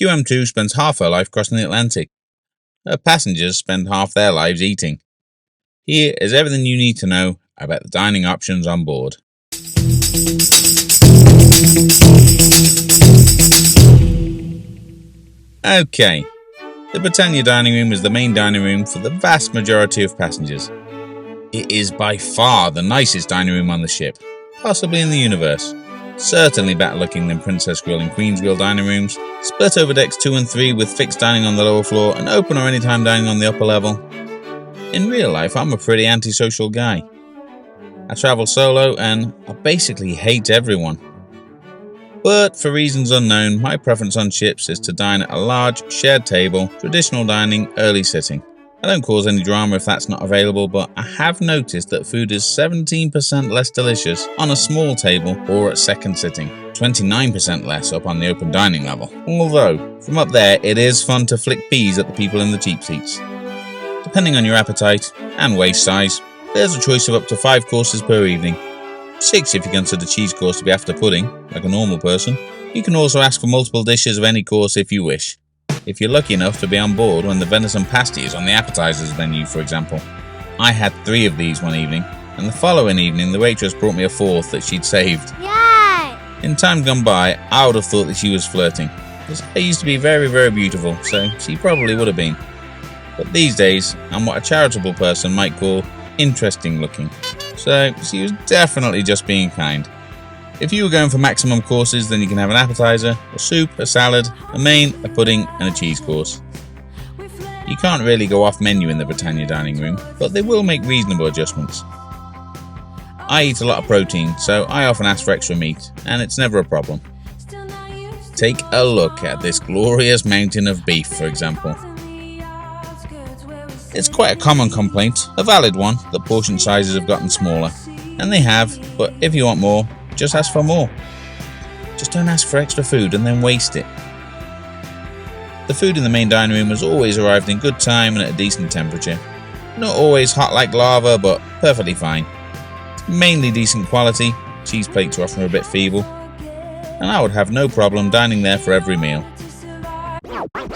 QM2 spends half her life crossing the Atlantic. Her passengers spend half their lives eating. Here is everything you need to know about the dining options on board. Okay, the Britannia dining room is the main dining room for the vast majority of passengers. It is by far the nicest dining room on the ship, possibly in the universe. Certainly better looking than Princess Grill and Queen's Grill dining rooms, split over decks 2 and 3 with fixed dining on the lower floor and open or anytime dining on the upper level. In real life, I'm a pretty antisocial guy. I travel solo and I basically hate everyone. But for reasons unknown, my preference on ships is to dine at a large, shared table, traditional dining, early sitting. I don't cause any drama if that's not available, but I have noticed that food is 17% less delicious on a small table or at second sitting, 29% less up on the open dining level. Although, from up there it is fun to flick peas at the people in the cheap seats. Depending on your appetite and waist size, there's a choice of up to 5 courses per evening. 6 if you consider cheese course to be after pudding, like a normal person. You can also ask for multiple dishes of any course if you wish. If you're lucky enough to be on board when the venison pasty is on the appetizers menu, for example. I had 3 of these one evening, and the following evening the waitress brought me a 4th that she'd saved. Yay! In times gone by, I would have thought that she was flirting, because I used to be very, very beautiful, so she probably would have been. But these days, I'm what a charitable person might call interesting looking, so she was definitely just being kind. If you were going for maximum courses, then you can have an appetizer, a soup, a salad, a main, a pudding and a cheese course. You can't really go off menu in the Britannia dining room, but they will make reasonable adjustments. I eat a lot of protein, so I often ask for extra meat, and it's never a problem. Take a look at this glorious mountain of beef, for example. It's quite a common complaint, a valid one, that portion sizes have gotten smaller. And they have, but if you want more, just ask for more. Just don't ask for extra food and then waste it. The food in the main dining room has always arrived in good time and at a decent temperature. Not always hot like lava, but perfectly fine. It's mainly decent quality, cheese plates are often a bit feeble, and I would have no problem dining there for every meal.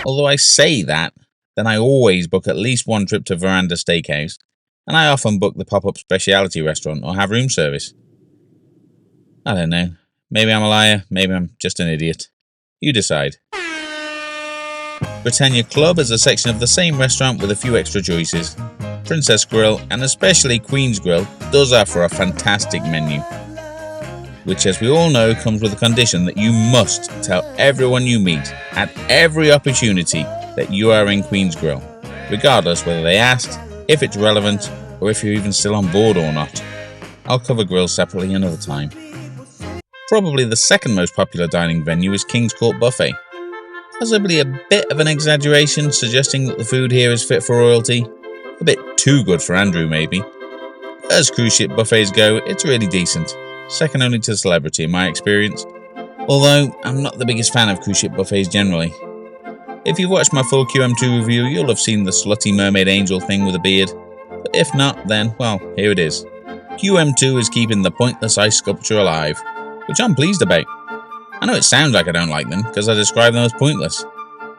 Although I say that, then I always book at least one trip to Verandah Steakhouse, and I often book the pop-up specialty restaurant or have room service. I don't know. Maybe I'm a liar, maybe I'm just an idiot. You decide. Britannia Club is a section of the same restaurant with a few extra choices. Princess Grill, and especially Queen's Grill, does offer a fantastic menu, which, as we all know, comes with a condition that you must tell everyone you meet at every opportunity that you are in Queen's Grill, regardless whether they asked, if it's relevant, or if you're even still on board or not. I'll cover grills separately another time. Probably the second most popular dining venue is Kings Court Buffet. Possibly a bit of an exaggeration, suggesting that the food here is fit for royalty. A bit too good for Andrew, maybe. As cruise ship buffets go, it's really decent. Second only to celebrity in my experience. Although, I'm not the biggest fan of cruise ship buffets generally. If you've watched my full QM2 review, you'll have seen the slutty mermaid angel thing with a beard. But if not, then, well, here it is. QM2 is keeping the pointless ice sculpture alive, which I'm pleased about. I know it sounds like I don't like them, because I describe them as pointless.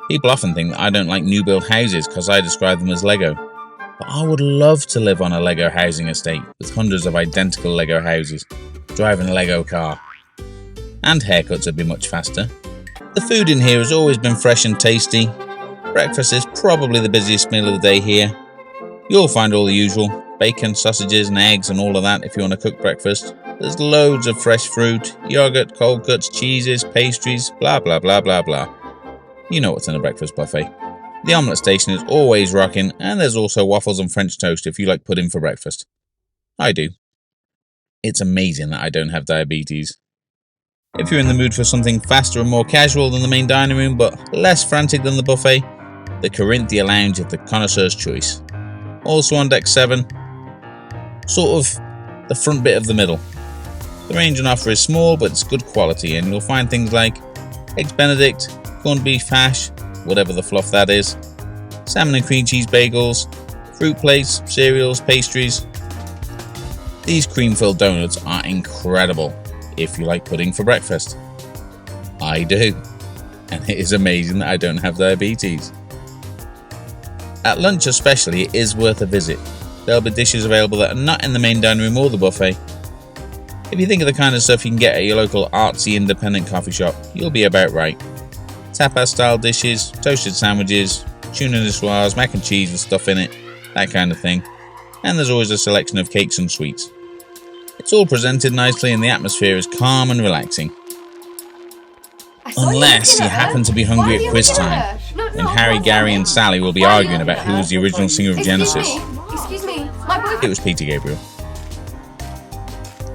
People often think that I don't like new build houses because I describe them as Lego. But I would love to live on a Lego housing estate with hundreds of identical Lego houses, driving a Lego car. And haircuts would be much faster. The food in here has always been fresh and tasty. Breakfast is probably the busiest meal of the day here. You'll find all the usual, bacon, sausages and eggs and all of that if you want to cook breakfast. There's loads of fresh fruit, yogurt, cold cuts, cheeses, pastries, blah blah blah blah blah. You know what's in a breakfast buffet. The omelette station is always rocking, and there's also waffles and French toast if you like pudding for breakfast. I do. It's amazing that I don't have diabetes. If you're in the mood for something faster and more casual than the main dining room, but less frantic than the buffet, the Carinthia Lounge is the connoisseur's choice. Also on deck 7, sort of the front bit of the middle. The range on offer is small, but it's good quality, and you'll find things like eggs benedict, corned beef hash, whatever the fluff that is, salmon and cream cheese bagels, fruit plates, cereals, pastries. These cream-filled donuts are incredible if you like pudding for breakfast. I do. and it is amazing that I don't have diabetes. At lunch especially, it is worth a visit. There'll be dishes available that are not in the main dining room or the buffet. If you think of the kind of stuff you can get at your local artsy independent coffee shop, you'll be about right. Tapas style dishes, toasted sandwiches, tuna niçoise, mac and cheese with stuff in it, that kind of thing. And there's always a selection of cakes and sweets. It's all presented nicely and the atmosphere is calm and relaxing. Unless you happen to be hungry at quiz time, then Harry, Gary and Sally will be arguing about who was the original singer of Genesis. Excuse me, my boyfriend. It was Peter Gabriel.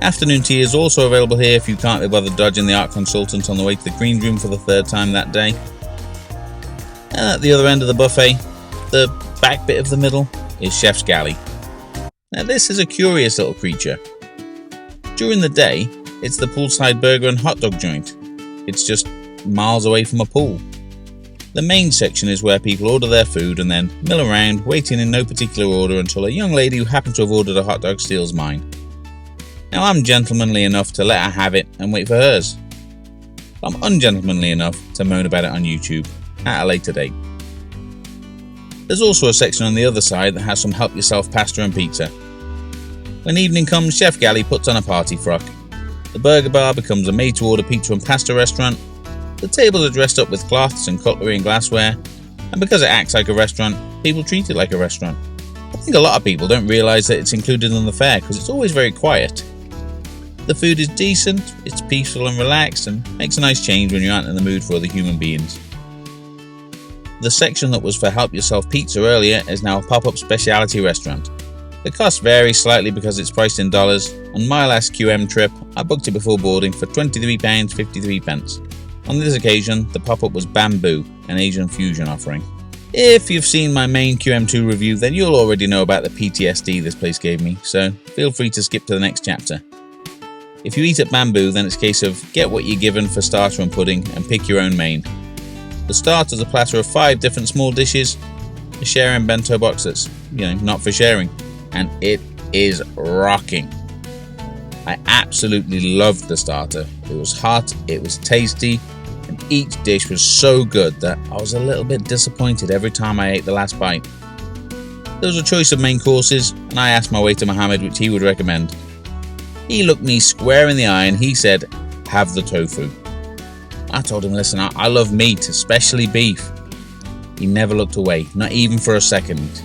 Afternoon tea is also available here if you can't be bothered dodging the art consultant on the way to the green room for the third time that day. And at the other end of the buffet, the back bit of the middle, is Chef's Galley. Now this is a curious little creature. During the day, it's the poolside burger and hot dog joint. It's just miles away from a pool. The main section is where people order their food and then mill around, waiting in no particular order until a young lady who happens to have ordered a hot dog steals mine. Now I'm gentlemanly enough to let her have it and wait for hers. But I'm ungentlemanly enough to moan about it on YouTube at a later date. There's also a section on the other side that has some help yourself pasta and pizza. When evening comes, Chef Galley puts on a party frock. The burger bar becomes a made-to-order pizza and pasta restaurant. The tables are dressed up with cloths and cutlery and glassware, and because it acts like a restaurant, people treat it like a restaurant. I think a lot of people don't realise that it's included in the fare because it's always very quiet. The food is decent, it's peaceful and relaxed, and makes a nice change when you aren't in the mood for other human beings. The section that was for help yourself pizza earlier is now a pop-up specialty restaurant. The cost varies slightly because it's priced in dollars. On my last QM trip, I booked it before boarding for £23.53. On this occasion, the pop-up was Bamboo, an Asian fusion offering. If you've seen my main QM2 review, then you'll already know about the PTSD this place gave me, so feel free to skip to the next chapter. If you eat at Bamboo, then it's a case of get what you're given for starter and pudding and pick your own main. The starter's a platter of 5 different small dishes, a sharing bento box that's, not for sharing, and it is rocking. I absolutely loved the starter. It was hot, it was tasty, and each dish was so good that I was a little bit disappointed every time I ate the last bite. There was a choice of main courses, and I asked my waiter Mohammed which he would recommend. He looked me square in the eye and he said, have the tofu. I told him, listen, I love meat, especially beef. He never looked away, not even for a second.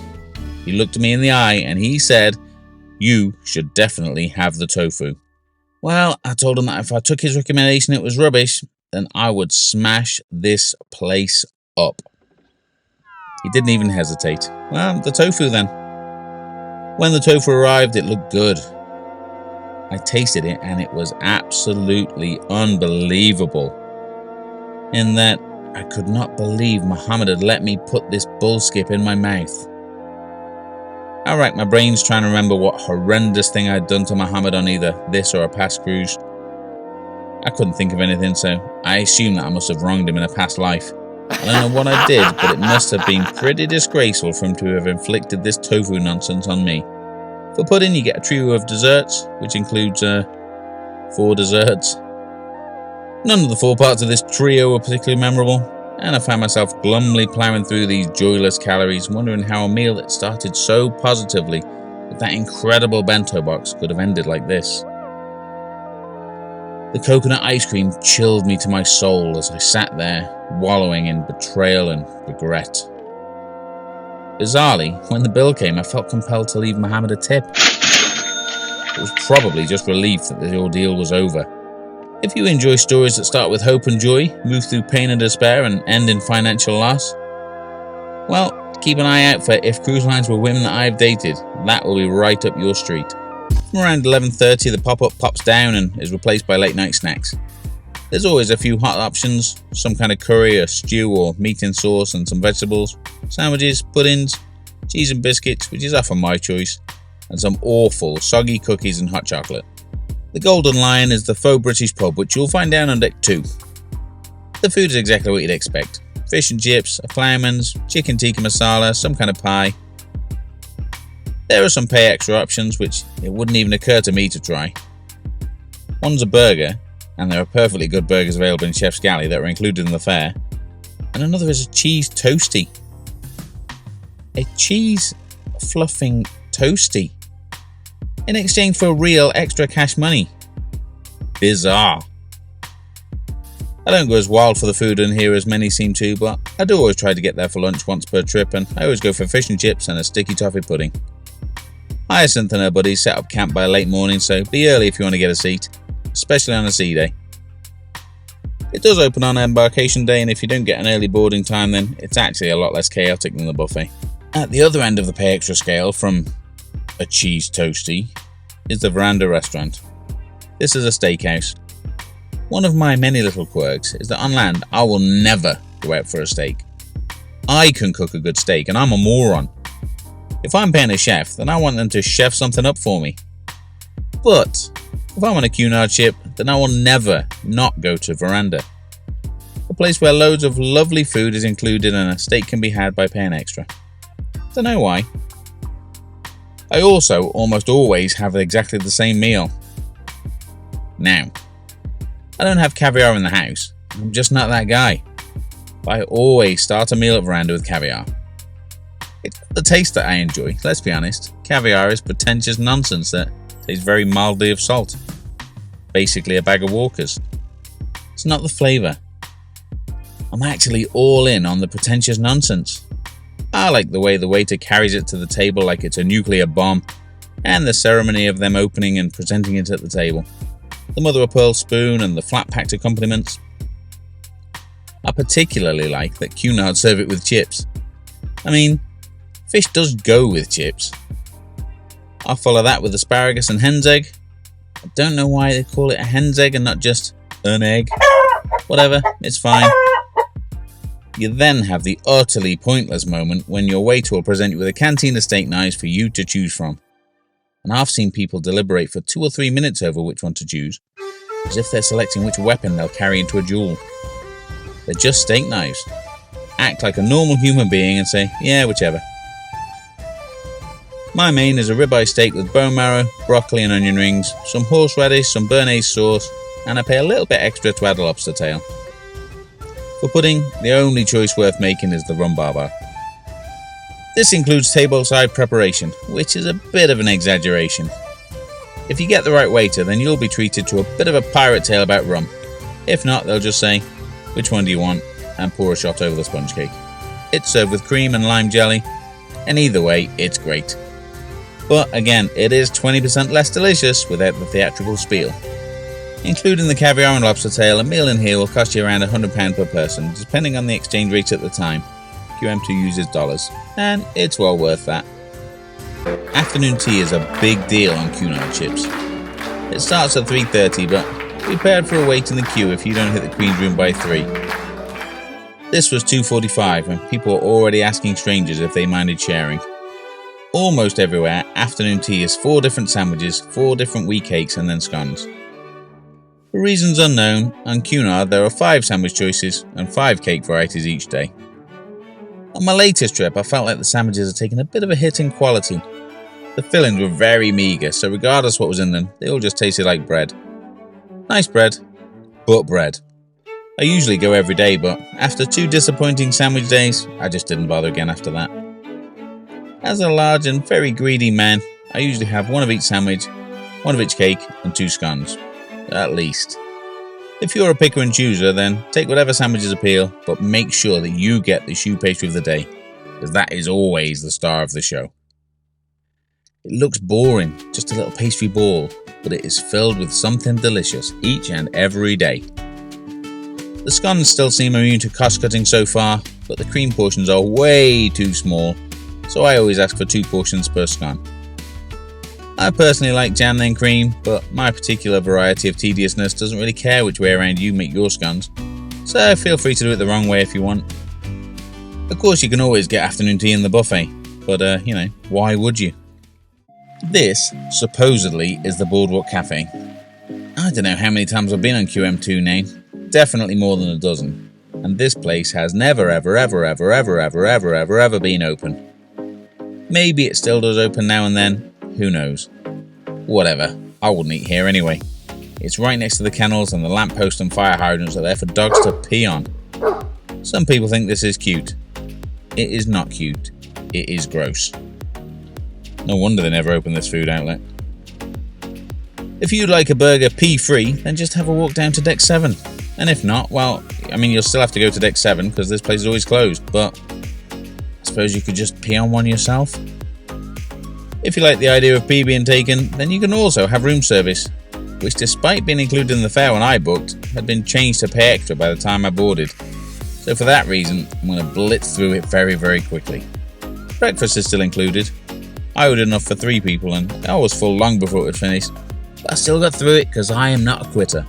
He looked me in the eye and he said, you should definitely have the tofu. Well, I told him that if I took his recommendation it was rubbish, then I would smash this place up. He didn't even hesitate. Well, the tofu then. When the tofu arrived, it looked good. I tasted it and it was absolutely unbelievable. In that, I could not believe Mohammed had let me put this bullskip in my mouth. I racked my brains trying to remember what horrendous thing I'd done to Mohammed on either this or a past cruise. I couldn't think of anything, so I assumed that I must have wronged him in a past life. I don't know what I did, but it must have been pretty disgraceful for him to have inflicted this tofu nonsense on me. For pudding, you get a trio of desserts, which includes 4 desserts. None of the 4 parts of this trio were particularly memorable, and I found myself glumly ploughing through these joyless calories, wondering how a meal that started so positively with that incredible bento box could have ended like this. The coconut ice cream chilled me to my soul as I sat there, wallowing in betrayal and regret. Bizarrely, when the bill came, I felt compelled to leave Mohammed a tip. It was probably just relief that the ordeal was over. If you enjoy stories that start with hope and joy, move through pain and despair, and end in financial loss, well, keep an eye out for If Cruise Lines Were Women That I've Dated. That will be right up your street. From around 11:30, the pop-up pops down and is replaced by late-night snacks. There's always a few hot options, some kind of curry, a stew or meat in sauce and some vegetables, sandwiches, puddings, cheese and biscuits, which is often my choice, and some awful soggy cookies and hot chocolate. The Golden Lion is the faux British pub, which you'll find down on deck 2. The food is exactly what you'd expect. Fish and chips, a ploughman's, chicken tikka masala, some kind of pie. There are some pay extra options, which it wouldn't even occur to me to try. One's a burger, and there are perfectly good burgers available in Chef's Galley that are included in the fare, And another is a cheese toasty. A cheese fluffing toasty in exchange for real extra cash money. Bizarre. I don't go as wild for the food in here as many seem to, but I do always try to get there for lunch once per trip, and I always go for fish and chips and a sticky toffee pudding. Hyacinth and her buddies set up camp by late morning, so be early if you want to get a seat, especially on a sea day. It does open on embarkation day, and if you don't get an early boarding time, then it's actually a lot less chaotic than the buffet. At the other end of the pay extra scale from a cheese toasty is the Verandah restaurant. This is a steakhouse. One of my many little quirks is that on land I will never go out for a steak. I can cook a good steak and I'm a moron. If I'm paying a chef, then I want them to chef something up for me. But if I'm on a Cunard ship, then I will never not go to Verandah. A place where loads of lovely food is included and a steak can be had by paying extra. Don't know why. I also almost always have exactly the same meal. Now, I don't have caviar in the house. I'm just not that guy. But I always start a meal at Verandah with caviar. It's the taste that I enjoy, let's be honest. Caviar is pretentious nonsense that tastes very mildly of salt. Basically a bag of Walkers. It's not the flavour. I'm actually all in on the pretentious nonsense. I like the way the waiter carries it to the table like it's a nuclear bomb, and the ceremony of them opening and presenting it at the table. The mother-of-pearl spoon and the flat-packed accompaniments. I particularly like that Cunard serve it with chips. I mean, fish does go with chips. I'll follow that with asparagus and hen's egg. I don't know why they call it a hen's egg and not just an egg. Whatever, it's fine. You then have the utterly pointless moment when your waiter will present you with a canteen of steak knives for you to choose from. And I've seen people deliberate for 2 or 3 minutes over which one to choose, as if they're selecting which weapon they'll carry into a duel. They're just steak knives. Act like a normal human being and say, yeah, whichever. My main is a ribeye steak with bone marrow, broccoli and onion rings, some horseradish, some béarnaise sauce, and I pay a little bit extra to add a lobster tail. For pudding, the only choice worth making is the Rum Baba. This includes tableside preparation, which is a bit of an exaggeration. If you get the right waiter, then you'll be treated to a bit of a pirate tale about rum. If not, they'll just say, which one do you want? And pour a shot over the sponge cake. It's served with cream and lime jelly, and either way, it's great. But again, it is 20% less delicious without the theatrical spiel. Including the caviar and lobster tail, a meal in here will cost you around £100 per person, depending on the exchange rate at the time. QM2 uses dollars, and it's well worth that. Afternoon tea is a big deal on Cunard ships. It starts at 3:30, but be prepared for a wait in the queue if you don't hit the Queen's room by 3. This was 2:45, and people were already asking strangers if they minded sharing. Almost everywhere, afternoon tea is 4 different sandwiches, 4 different wee cakes, and then scones. For reasons unknown, on Cunard there are 5 sandwich choices and 5 cake varieties each day. On my latest trip, I felt like the sandwiches had taken a bit of a hit in quality. The fillings were very meagre, so regardless what was in them, they all just tasted like bread. Nice bread, but bread. I usually go every day, but after 2 disappointing sandwich days, I just didn't bother again after that. As a large and very greedy man, I usually have 1 of each sandwich, 1 of each cake, and 2 scones. At least. If you're a picker and chooser, then take whatever sandwiches appeal, but make sure that you get the choux pastry of the day, because that is always the star of the show. It looks boring, just a little pastry ball, but it is filled with something delicious each and every day. The scones still seem immune to cost cutting so far, but the cream portions are way too small, so I always ask for 2 portions per scone. I personally like jam then cream, but my particular variety of tediousness doesn't really care which way around you make your scones, so feel free to do it the wrong way if you want. Of course you can always get afternoon tea in the buffet, but why would you? This, supposedly, is the Boardwalk Cafe. I don't know how many times I've been on QM2 now, definitely more than a dozen, and this place has never ever been open. Maybe it still does open now and then, who knows. Whatever, I wouldn't eat here anyway. It's right next to the kennels and the lamppost and fire hydrants are there for dogs to pee on. Some people think this is cute. It is not cute. It is gross. No wonder they never opened this food outlet. If you'd like a burger pee-free, then just have a walk down to deck 7. And if not, well, I mean, you'll still have to go to deck 7 because this place is always closed, but I suppose you could just pee on one yourself. If you like the idea of pee being taken, then you can also have room service, which despite being included in the fare when I booked, had been changed to pay extra by the time I boarded. So for that reason, I'm going to blitz through it very, very quickly. Breakfast is still included. I ordered enough for 3 people and I was full long before it was finished, but I still got through it because I am not a quitter.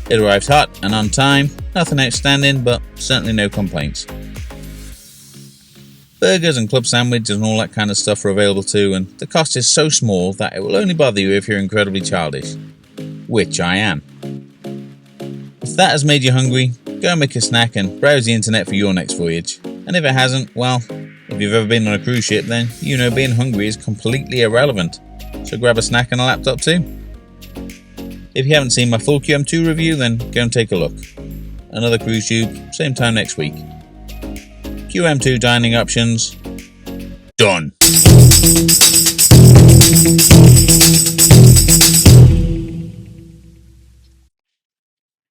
It arrived hot and on time, nothing outstanding, but certainly no complaints. Burgers and club sandwiches and all that kind of stuff are available too, and the cost is so small that it will only bother you if you're incredibly childish, which I am. If that has made you hungry, go make a snack and browse the internet for your next voyage. And if it hasn't, well, if you've ever been on a cruise ship, then you know being hungry is completely irrelevant. So grab a snack and a laptop too. If you haven't seen my full QM2 review, then go and take a look. Another cruise tube, same time next week. QM2 dining options, done.